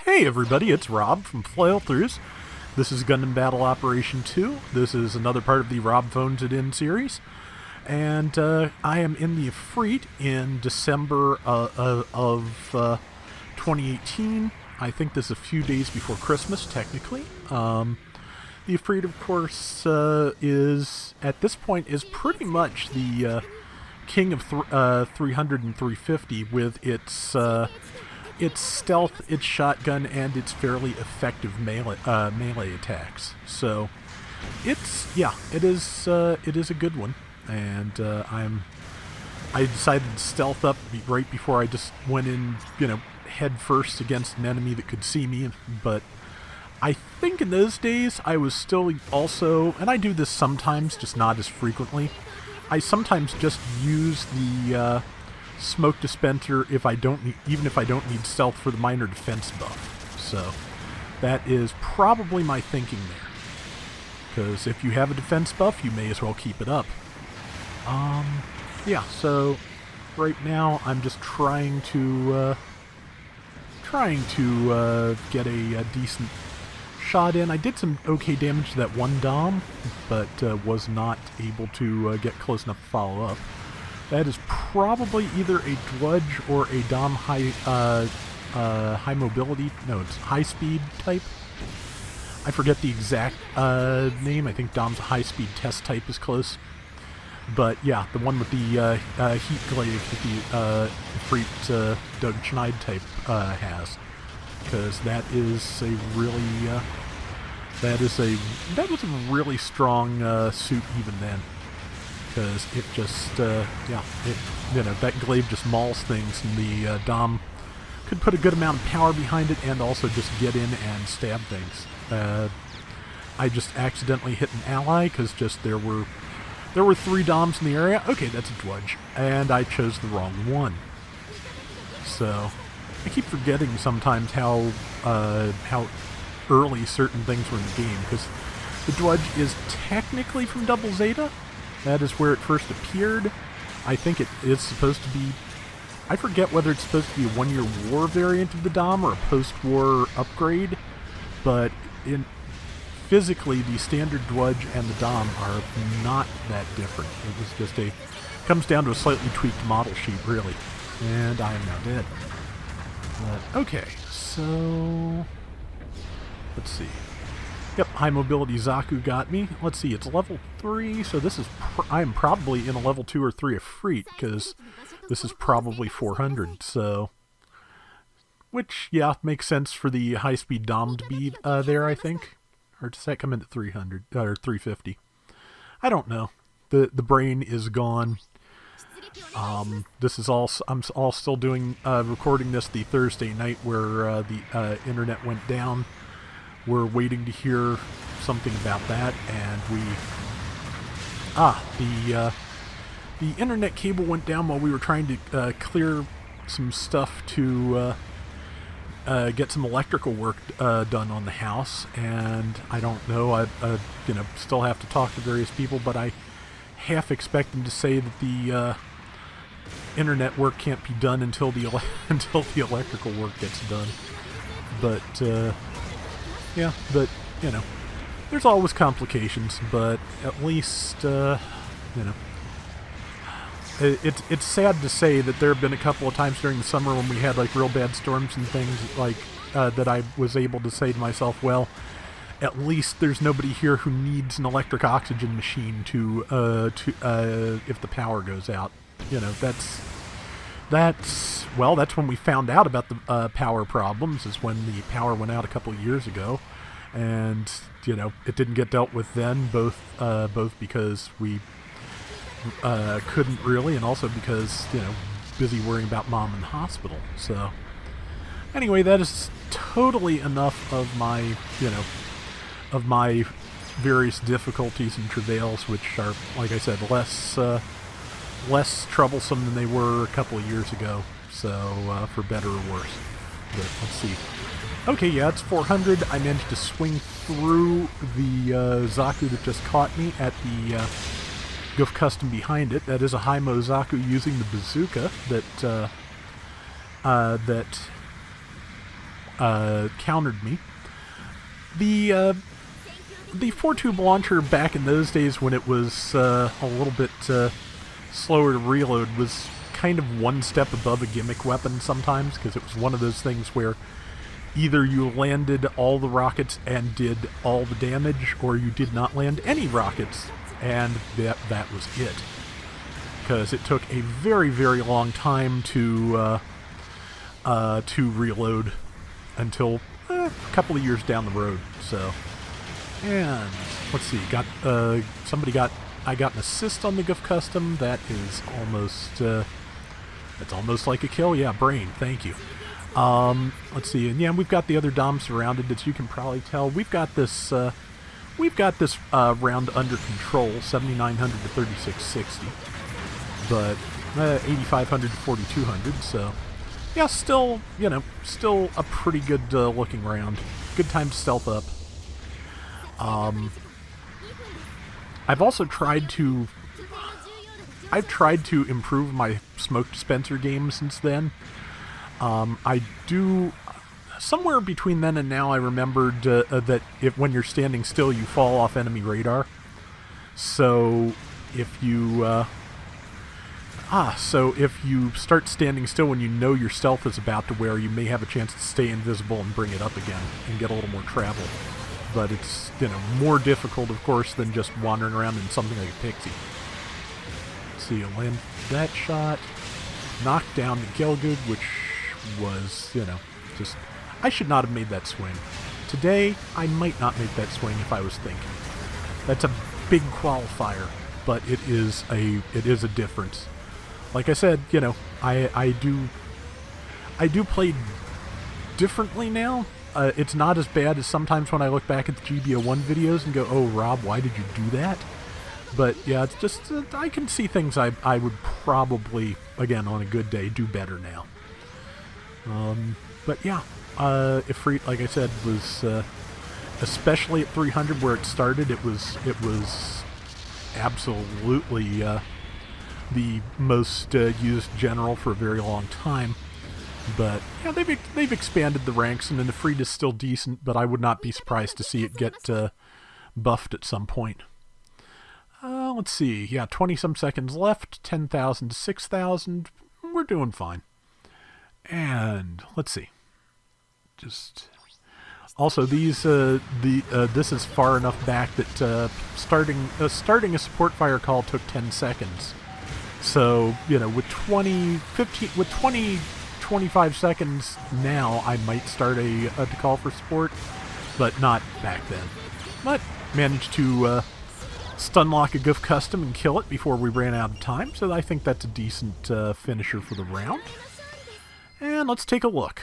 Hey everybody, it's Rob from Flailthroughs. This is Gundam Battle Operation 2. This is another part of the Rob Phones It In series. And I am in the Efreet in December of 2018. I think this is a few days before Christmas, technically. The Efreet, of course, is, at this point, is pretty much the king of 300 and 350 with its stealth, its shotgun, and its fairly effective melee attacks. So, it is a good one, and I decided to stealth up right before I just went in, head first against an enemy that could see me. But I think in those days I was still also, and I do this sometimes, just not as frequently. I sometimes just use the smoke dispenser even if I don't need stealth for the minor defense buff. So that is probably my thinking there. Because if you have a defense buff, you may as well keep it up. So right now I'm just trying to get a decent shot in. I did some okay damage to that one Dom, but was not able to get close enough to follow up. That is probably either a Dwudge or a Dom high mobility. No, it's high speed type. I forget the exact name. I think Dom's high speed test type is close. But yeah, the one with the heat glaive that the Efreet Doug Schneid type has, because that is a really that was a really strong suit even then. Because it just, that glaive just mauls things, and the Dom could put a good amount of power behind it and also just get in and stab things. I just accidentally hit an ally because just there were 3 Doms in the area. Okay, that's a Dwudge, and I chose the wrong one. So I keep forgetting sometimes how early certain things were in the game, because the Dwudge is technically from Double Zeta. That is where it first appeared. I think it is supposed to be, I forget whether it's supposed to be a one-year war variant of the Dom or a post-war upgrade, but physically the standard Dwudge and the Dom are not that different. It was just comes down to a slightly tweaked model sheet, really. And I am now dead. But, okay, so let's see. Yep, high mobility Zaku got me. Let's see, it's level 3, so this is I am probably in a level 2 or 3 Efreet, because this is probably 400, so... Which, yeah, makes sense for the high-speed Dom to be there, I think. Or does that come in at 300, or 350? I don't know. The brain is gone. This is all... I'm all still doing... recording this the Thursday night where the internet went down. We're waiting to hear something about that, and the internet cable went down while we were trying to clear some stuff to get some electrical work done on the house, and I don't know, I still have to talk to various people, but I half expect them to say that the internet work can't be done until the electrical work gets done. But yeah, but, there's always complications, but at least, it's sad to say that there have been a couple of times during the summer when we had, real bad storms and things, that I was able to say to myself, well, at least there's nobody here who needs an electric oxygen machine to if the power goes out. That's when we found out about the power problems, is when the power went out a couple of years ago, and it didn't get dealt with then, both because we couldn't really, and also because busy worrying about Mom in the hospital. So anyway, that is totally enough of my various difficulties and travails, which are, like I said, less troublesome than they were a couple of years ago, so for better or worse. But let's see. Okay, yeah, it's 400. I managed to swing through the Zaku that just caught me at the Goof Custom behind it. That is a high-mo Zaku using the bazooka that countered me. The 4-tube launcher back in those days, when it was a little bit slower to reload, was kind of one step above a gimmick weapon sometimes, because it was one of those things where either you landed all the rockets and did all the damage, or you did not land any rockets, and that was it. Because it took a very, very long time to reload until a couple of years down the road. So, and let's see, I got an assist on the Goof Custom. That is almost that's almost like a kill. Yeah, brain. Thank you. Let's see, and yeah, we've got the other Dom surrounded. As you can probably tell, we've got this round under control, 7,900 to 3,660, but 8,500 to 4,200. So yeah, still a pretty good looking round. Good time to stealth up. I've also tried to improve my smoke dispenser game since then. I do somewhere between then and now. I remembered that when you're standing still, you fall off enemy radar. So if you start standing still when you know your stealth is about to wear, you may have a chance to stay invisible and bring it up again and get a little more travel. But it's, more difficult, of course, than just wandering around in something like a pixie. Let's see, you land that shot, knock down the Gelgood, which was, just, I should not have made that swing. Today, I might not make that swing if I was thinking. That's a big qualifier, but it is a difference. Like I said, I do play differently now. It's not as bad as sometimes when I look back at the GBO1 videos and go, oh, Rob, why did you do that? But yeah, it's just, I can see things I would probably, again, on a good day, do better now. But yeah, Efreet, like I said, was, especially at 300 where it started, it was absolutely the most used general for a very long time. But yeah, they've expanded the ranks, and then Efreet is still decent, but I would not be surprised to see it get buffed at some point. Let's see. Yeah, 20-some seconds left. 10,000 to 6,000. We're doing fine. And let's see. Just also these this is far enough back that starting a support fire call took 10 seconds. So with 25 seconds now, I might start a call for support, but not back then. But managed to stun lock a Goof Custom and kill it before we ran out of time, so I think that's a decent finisher for the round. And let's take a look.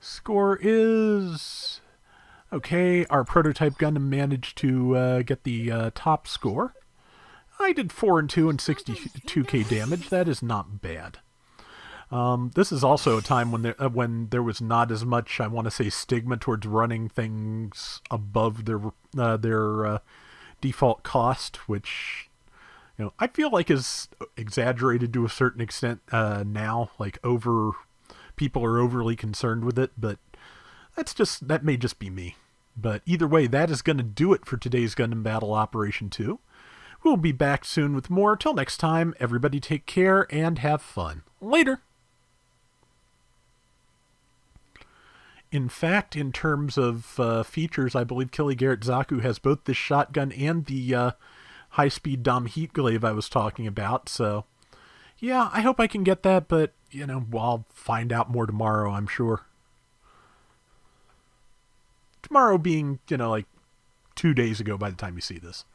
Score is okay. Our prototype Gundam managed to get the top score. I did 4 and 2 and 62k damage. That is not bad. This is also a time when there was not as much, I want to say, stigma towards running things above their default cost, which I feel like is exaggerated to a certain extent now. Like people are overly concerned with it, but that may just be me. But either way, that is going to do it for today's Gundam Battle Operation 2. We'll be back soon with more. Till next time, everybody take care and have fun. Later! In fact, in terms of features, I believe Killy Garrett Zaku has both the shotgun and the high-speed Dom Heatglaive I was talking about. So, yeah, I hope I can get that, but, I'll find out more tomorrow, I'm sure. Tomorrow being, like 2 days ago by the time you see this.